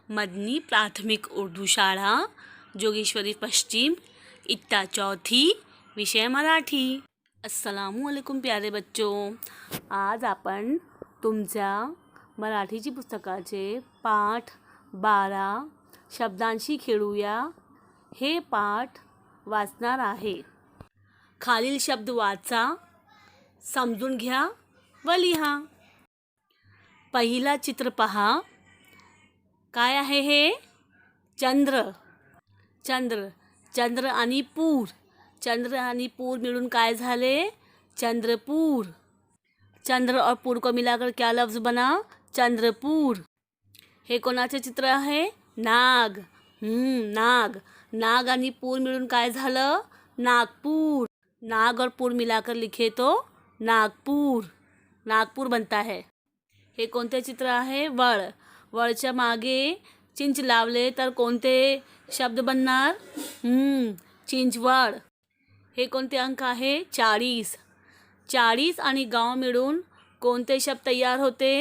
मदनी प्राथमिक उर्दू शाळा जोगेश्वरी पश्चिम इत्ता चौथी विषय मराठी। अस्सलामुअलैकुम प्यारे बच्चों, आज आपण तुमच्या मराठीची पुस्तकाचे पाठ 12 शब्दांशी खेळूया हे पाठ वाचणार आहे। खालील शब्द वाचा, समजून घ्या व लिहा। पहिला चित्र पहा, काय आहे हे? चंद्र। चंद्र चंद्र आणि पूर, चंद्र आणि पूर मिळून काय झाले? चंद्रपूर। चंद्र और पूर को मिलाकर क्या लफ्ज़ बना? चंद्रपूर। हे कोणाचे चित्र आहे? नाग। नाग। नाग आणि पूर मिळून काय झालं? नागपुर। नाग और पूर मिलाकर लिखे तो नागपुर, नागपुर बनता है। हे कोणते चित्र आहे? वळ। वळच्या मागे चिंच लावले तर कोणते शब्द बनणार? चिंचवड। हे कोणते अंक आहे? 40। 40 आणि गाव मिळून कोणते शब्द तयार होते?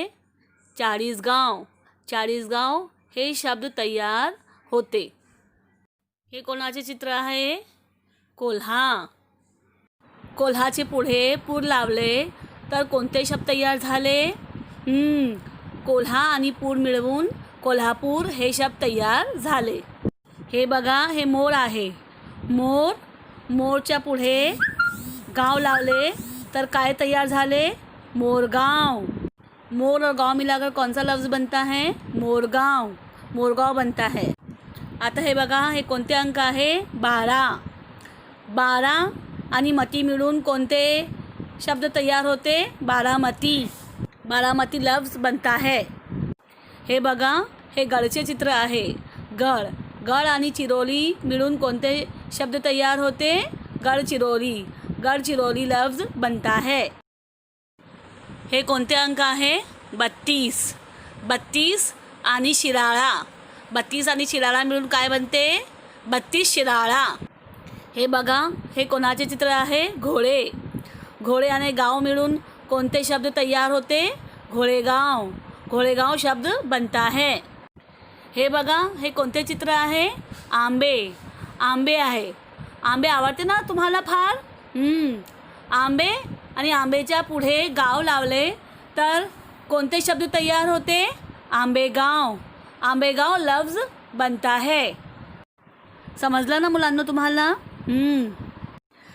40 गाव। 40 गाव हे शब्द तयार होते। हे कोणाचे चित्र आहे? कोल्हा। कोल्हाचे पुढे पूर लावले तर कोणते शब्द तयार झाले? कोल्हा आणि पूर मिळवून कोल्हापूर हे शब्द तयार झाले। हे बघा, हे मोर आहे। मोर, मोरच्या पुढे गाव लावले तर काय तयार झाले? मोरगांव। मोर और गांव मिलाकर कौन सा लफ्ज़ बनता है? मोरगांव, मोरगांव बनता है। आता हे बघा, हे कोणते अंक आहे? 12। 12 आणि मती मिळून कोणते शब्द तयार होते? बारामती। बारामती लफ्ज़ बनता है। हे बघा, हे गडचे चित्र आहे। गड। गड आणि चिरोली मिळून कोणते शब्द तयार होते? गडचिरोली। गडचिरोली लफ्ज़ बनता है। हे कोणते अंक आहे? 32। 32 आणि शिराळा। 32 आणि शिराळा मिळून काय बनते? 32 शिराळा। हे बघा, हे कोणाचे चित्र आहे? घोडे। घोडे आणि गाव मिळून कोणते शब्द तयार होते? घोडेगाव। घोडेगाव शब्द बनता है। हे बघा, हे कोणते चित्र आहे? आंबे। आंबे आहे। आंबे आवडते ना तुम्हाला फार? आंबे आणि आंबेच्या पुढे गाव लावले तर कोणते शब्द तयार होते? आंबेगाव। आंबेगाव लफ्ज़ बनता है। समजलं ना मुलांनो तुम्हाला?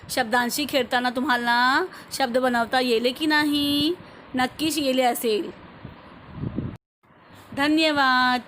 शब्दांशी खेळताना तुम्हाला शब्द बनवता येले की नाही? नक्कीच येले असेल। धन्यवाद।